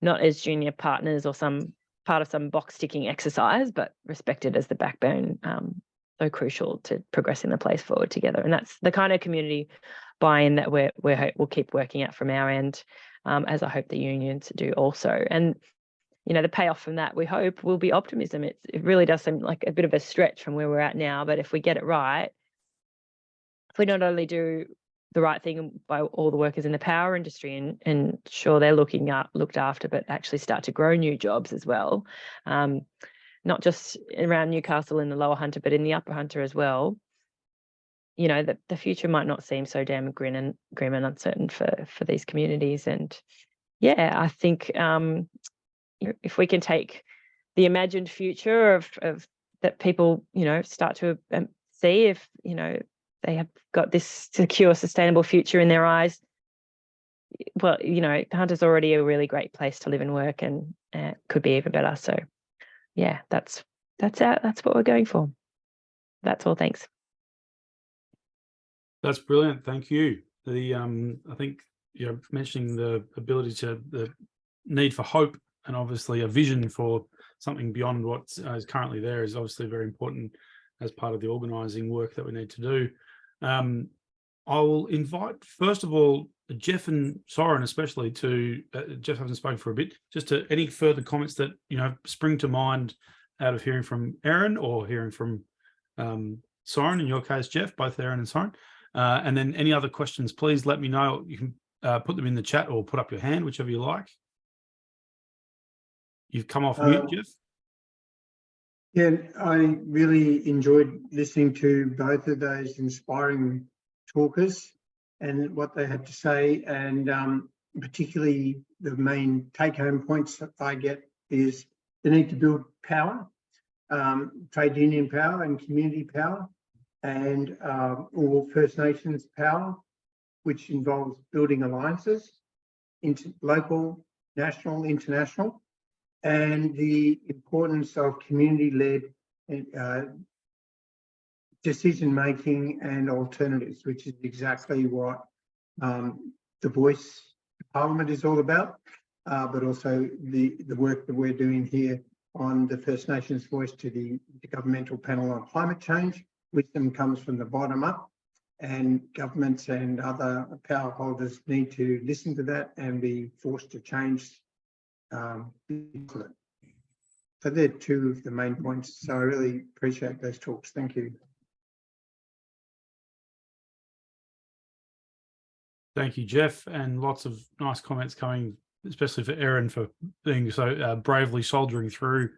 C: not as junior partners or some part of some box ticking exercise, but respected as the backbone, so crucial to progressing the place forward together. And that's the kind of community buy-in that we'll keep working at from our end, as I hope the unions do also. And the payoff from that, we hope, will be optimism. It really does seem like a bit of a stretch from where we're at now, but if we get it right, if we not only do the right thing by all the workers in the power industry and ensure they're looked after, but actually start to grow new jobs as well, not just around Newcastle in the lower hunter, but in the upper hunter as well, the future might not seem so damn grim and uncertain for these communities. And yeah, I think if we can take the imagined future of that people, start to see if, they have got this secure, sustainable future in their eyes, well, the hunter's already a really great place to live and work, and could be even better. So yeah, that's what we're going for. That's all. Thanks.
A: That's brilliant. Thank you. I think mentioning the ability to the need for hope and obviously a vision for something beyond what is currently there is obviously very important as part of the organising work that we need to do. I will invite, first of all, Geoff and Sharan especially to, Geoff hasn't spoken for a bit, just to any further comments that, spring to mind out of hearing from Erin or hearing from Sharan, in your case, Geoff, both Erin and Sharan. And then any other questions, please let me know. You can put them in the chat or put up your hand, whichever you like. You've come off mute, Geoff.
B: Yeah, I really enjoyed listening to both of those inspiring talkers and what they had to say, and particularly the main take-home points that I get is the need to build power, trade union power and community power, and all First Nations power, which involves building alliances, local, national, international, and the importance of community-led decision-making and alternatives, which is exactly what the Voice Parliament is all about, but also the work that we're doing here on the First Nations voice to the Intergovernmental Panel on Climate Change. Wisdom comes from the bottom up, and governments and other power holders need to listen to that and be forced to change. So they're two of the main points. So I really appreciate those talks. Thank you.
A: Thank you, Geoff, and lots of nice comments coming, especially for Erin for being so bravely soldiering through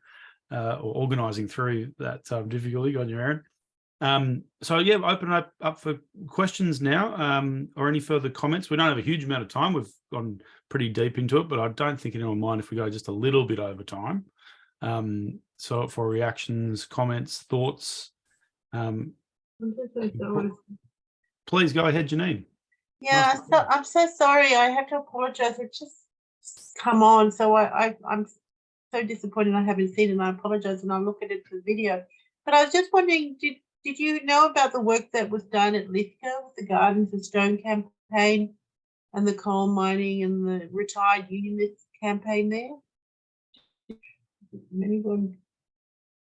A: or organising through that difficulty. On your Erin. So yeah, open up for questions now, or any further comments. We don't have a huge amount of time. We've gone pretty deep into it, but I don't think anyone will mind if we go just a little bit over time. So for reactions, comments, thoughts, please go ahead, Janine.
E: Yeah, so I'm so sorry. I have to apologise. It's just come on, so I'm so disappointed I haven't seen it, and I apologise when I look at it for the video. But I was just wondering, did you know about the work that was done at Lithgow with the Gardens of Stone campaign and the coal mining and the retired unionist campaign there? Anyone?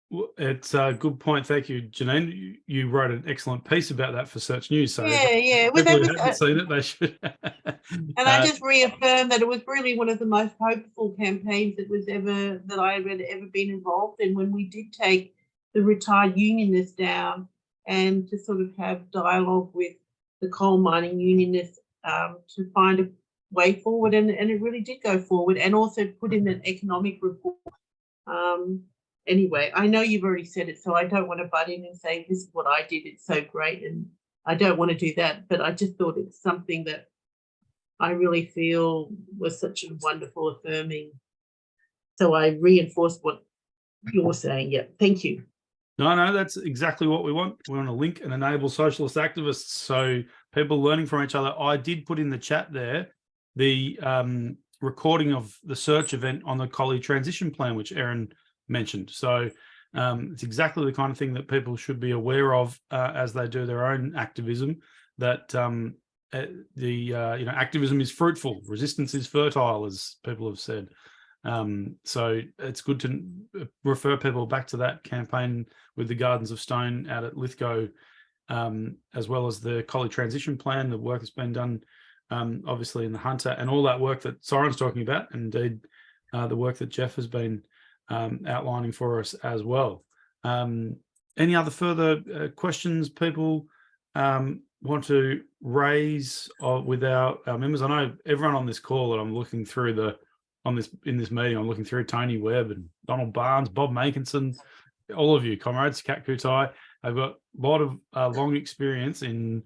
A: Well, it's a good point. Thank you, Janine. You wrote an excellent piece about that for Search News. So
E: yeah.
A: Well, people who haven't seen it, they should.
E: And I just reaffirmed that it was really one of the most hopeful campaigns that I had ever been involved in, when we did take the retired unionists down and to sort of have dialogue with the coal mining unionists to find a way forward, and it really did go forward, and also put in an economic report. Anyway, I know you've already said it, so I don't want to butt in and say this is what I did, it's so great, and I don't want to do that, but I just thought it's something that I really feel was such a wonderful affirming. So I reinforced what you're saying. Yeah, thank you.
A: No, that's exactly what we want. We want to link and enable socialist activists, so people learning from each other. I did put in the chat there the recording of the search event on the Collie transition plan, which Erin mentioned. So it's exactly the kind of thing that people should be aware of as they do their own activism. That activism is fruitful, resistance is fertile, as people have said. So it's good to refer people back to that campaign with the Gardens of Stone out at Lithgow, as well as the Collie transition plan, the work that's been done obviously in the Hunter, and all that work that Soren's talking about, and indeed the work that Geoff has been outlining for us as well. Any other further questions people want to raise with our members? I know everyone on this call that I'm looking through in this meeting, I'm looking through Tony Webb and Donald Barnes, Bob Makinson, all of you comrades, Kat Kutai. I've got a lot of long experience in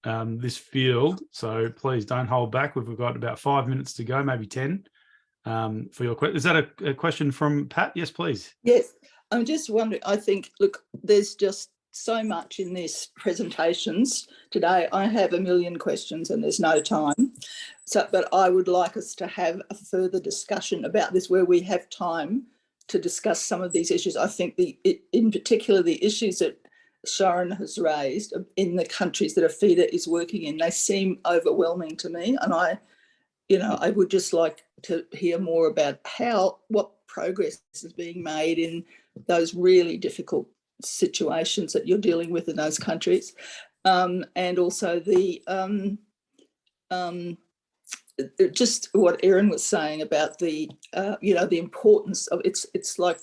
A: this field, so please don't hold back. We've got about 5 minutes to go, maybe 10 for your question. Is that a question from Pat? Yes, please.
F: Yes, I'm just wondering, I think, look, there's just so much in these presentations today. I have a million questions and there's no time. So, but I would like us to have a further discussion about this where we have time to discuss some of these issues. I think in particular, the issues that Sharan has raised in the countries that a feeder is working in, they seem overwhelming to me. And I would just like to hear more about what progress is being made in those really difficult situations that you're dealing with in those countries, and also just what Erin was saying about the importance of it's like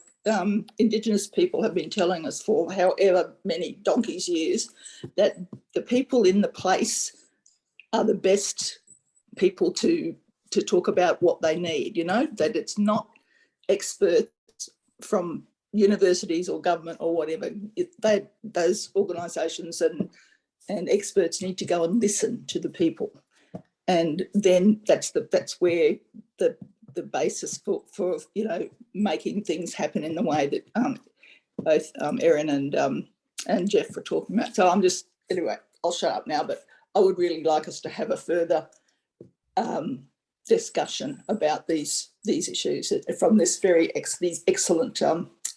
F: Indigenous people have been telling us for however many donkey's years that the people in the place are the best people to talk about what they need, that it's not experts from universities or government or whatever. Those organisations and experts need to go and listen to the people, and then that's where the basis for making things happen in the way that both Erin and Geoff were talking about. So anyway, I'll shut up now, but I would really like us to have a further discussion about these issues from these excellent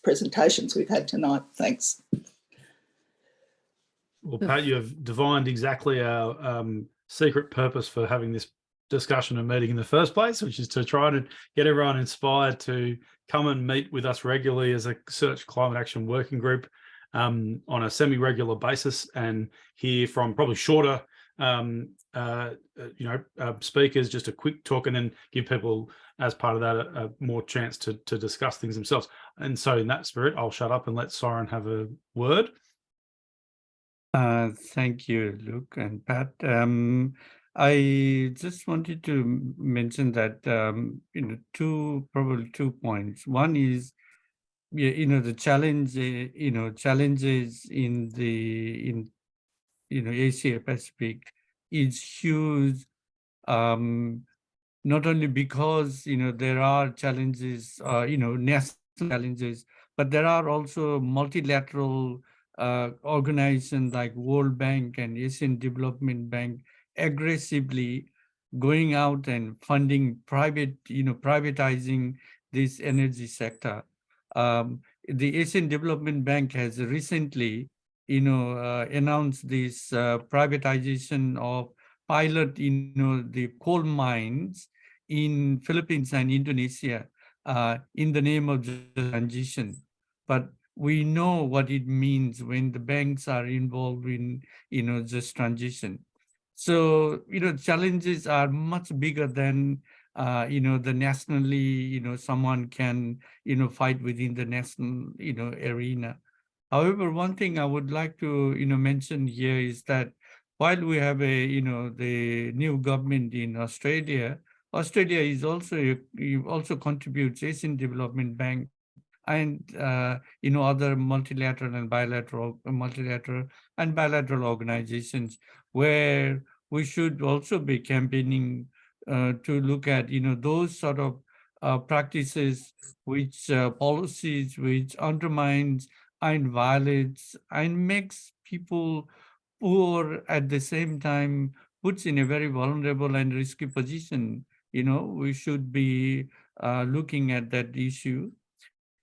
F: presentations we've had tonight. Thanks.
A: Well, Pat, you have divined exactly our secret purpose for having this discussion and meeting in the first place, which is to try to get everyone inspired to come and meet with us regularly as a Search Climate Action Working Group on a semi-regular basis, and hear from probably shorter speakers, just a quick talk, and then give people, as part of that, a more chance to discuss things themselves. And so in that spirit, I'll shut up and let Soren have a word.
D: Thank you, Luke and Pat. I just wanted to mention that probably 2 points. One is the challenge, challenges in Asia Pacific is huge. Not only because there are challenges, national challenges, but there are also multilateral organizations like World Bank and Asian Development Bank aggressively going out and funding privatizing this energy sector. The Asian Development Bank has recently announced this privatization of pilot the coal mines in Philippines and Indonesia in the name of transition. But we know what it means when the banks are involved in just transition. So challenges are much bigger than the nationally someone can fight within the national arena. However, one thing I would like to mention here is that while we have the new government in Australia, Australia is also contributes Asian Development Bank and other multilateral and bilateral organizations, where we should also be campaigning to look at those sort of practices, which policies which undermines and violates and makes people poor, at the same time puts in a very vulnerable and risky position. We should be looking at that issue.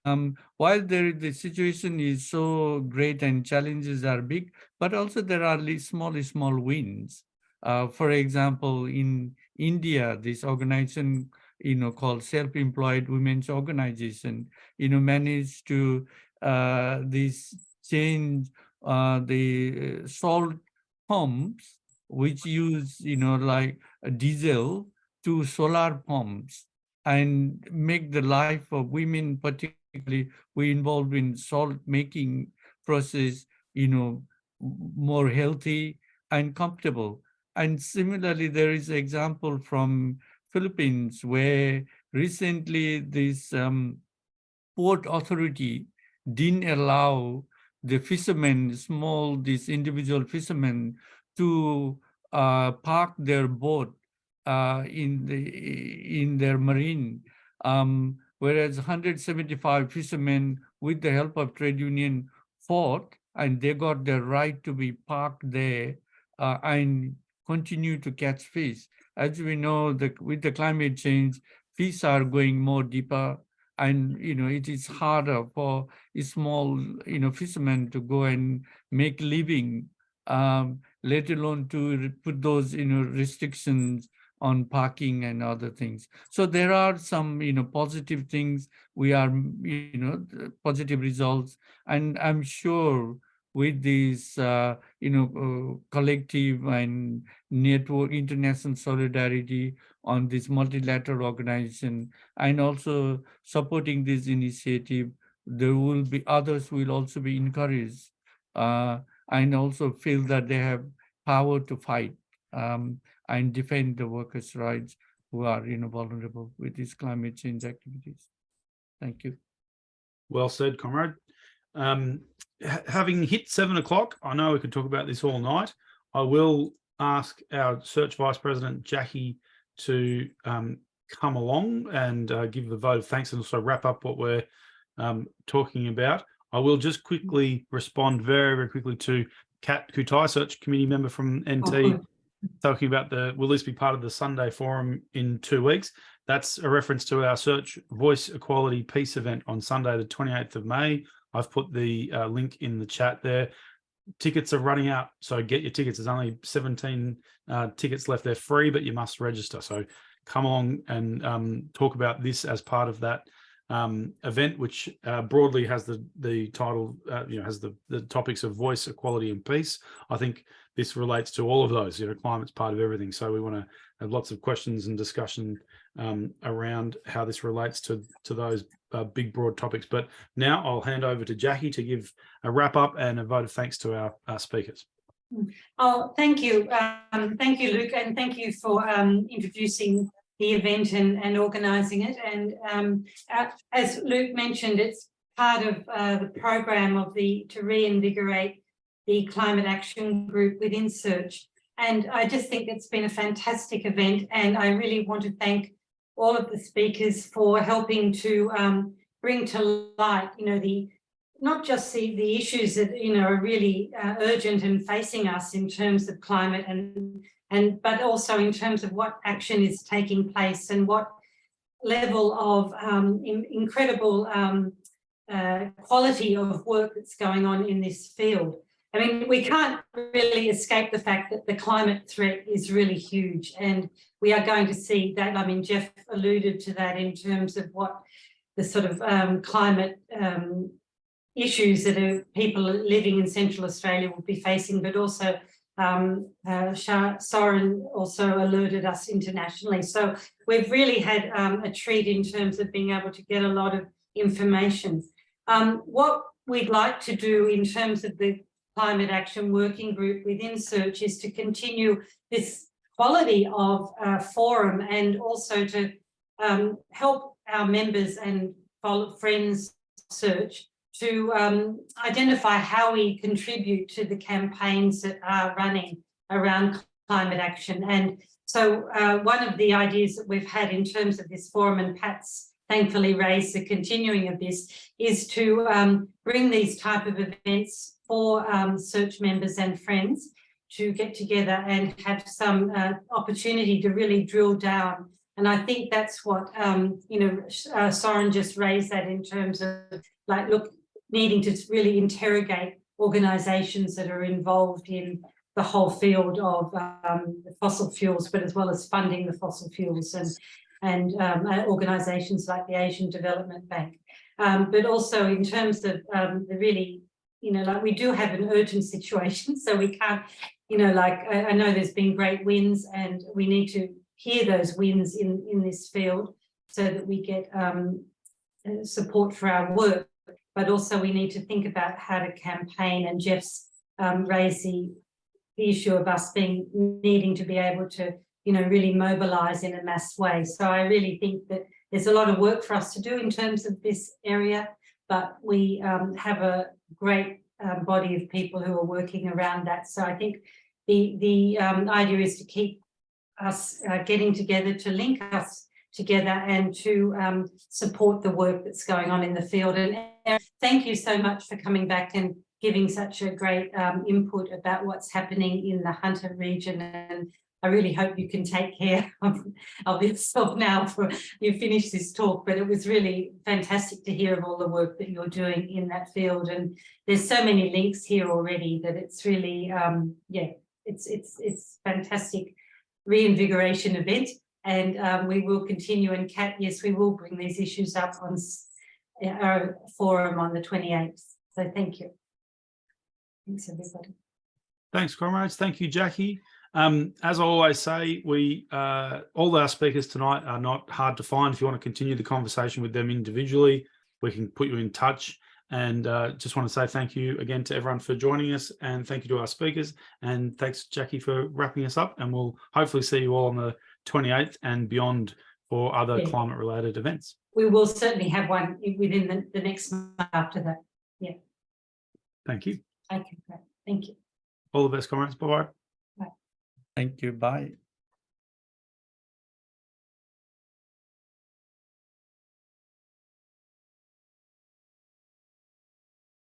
D: While the situation is so great and challenges are big, but also there are small wins. For example, in India, this organization, called Self-Employed Women's Organization, managed to change the salt pumps, which use, like diesel, to solar pumps, and make the life of women, particularly we involved in salt making process, more healthy and comfortable. And similarly, there is an example from Philippines where recently this port authority didn't allow the fishermen, these individual fishermen, to park their boat in their marine, whereas 175 fishermen, with the help of trade union, fought, and they got their right to be parked there and continue to catch fish. As we know, with the climate change, fish are going more deeper, and it is harder for small fishermen to go and make living, let alone to put those restrictions on parking and other things. So there are some positive things. We are positive results, and I'm sure with this collective and network, international solidarity on this multilateral organization, and also supporting this initiative, there will be others will also be encouraged and also feel that they have power to fight and defend the workers' rights who are vulnerable with these climate change activities. Thank you.
A: Well said, comrade. Having hit 7 o'clock, I know we could talk about this all night. I will ask our Search Vice President, Jackie, to come along and give the vote of thanks and also wrap up what we're talking about. I will just quickly respond very, very quickly to Kat Kutai, Search Committee member from NT, talking about will this be part of the Sunday Forum in 2 weeks? That's a reference to our Search Voice Equality Peace event on Sunday, the 28th of May. I've put the link in the chat there. Tickets are running out, so get your tickets. There's only 17 tickets left. They're free, but you must register. So come along and talk about this as part of that event, which broadly has the title, has the topics of voice, equality, and peace. I think this relates to all of those. Climate's part of everything. So we want to have lots of questions and discussion around how this relates to those big, broad topics. But now I'll hand over to Jackie to give a wrap up and a vote of thanks to our speakers.
G: Oh, thank you. Thank you, Luke, and thank you for introducing the event and organising it. And as Luke mentioned, it's part of the program to reinvigorate the climate action group within Search. And I just think it's been a fantastic event, and I really want to thank all of the speakers for helping to bring to light, not just the issues that are really urgent and facing us in terms of climate but also in terms of what action is taking place and what level of incredible quality of work that's going on in this field. I mean, we can't really escape the fact that the climate threat is really huge, and we are going to see that. I mean, Geoff alluded to that in terms of what the sort of climate issues that people living in Central Australia will be facing, but also Sharan also alerted us internationally. So we've really had a treat in terms of being able to get a lot of information. What we'd like to do in terms of the climate action working group within Search is to continue this quality of forum, and also to help our members and friends Search to identify how we contribute to the campaigns that are running around climate action. And so one of the ideas that we've had in terms of this forum, and Pat's thankfully raised the continuing of this, is to bring these type of events for Search members and friends to get together and have some opportunity to really drill down. And I think that's what, Sharan just raised that in terms of like, look, needing to really interrogate organisations that are involved in the whole field of the fossil fuels, but as well as funding the fossil fuels, and organisations like the Asian Development Bank. But also in terms of the really, like we do have an urgent situation, so we can't, I know there's been great wins, and we need to hear those wins in this field so that we get support for our work. But also we need to think about how to campaign, and Geoff's raised the issue of us needing to be able to, really mobilise in a mass way. So I really think that there's a lot of work for us to do in terms of this area, but we have a great body of people who are working around that. So I think the idea is to keep us getting together, to link us together, and to support the work that's going on in the field. And thank you so much for coming back and giving such a great input about what's happening in the Hunter region. And I really hope you can take care of yourself now for you finish this talk. But it was really fantastic to hear of all the work that you're doing in that field. And there's so many links here already that it's really, it's fantastic reinvigoration event. And we will continue. And Kat, yes, we will bring these issues up on our forum on the 28th. So thank you. Thanks, everybody.
A: Thanks, comrades. Thank you, Jackie. As I always say, all our speakers tonight are not hard to find. If you want to continue the conversation with them individually, we can put you in touch. And just want to say thank you again to everyone for joining us, and thank you to our speakers, and thanks, Jackie, for wrapping us up. And we'll hopefully see you all on the 28th and beyond for other climate-related events.
G: We will certainly have one within the next month after that. Yeah.
A: Thank you.
G: Okay, great. Thank you.
A: All the best, comrades. Bye-bye.
D: Thank you. Bye.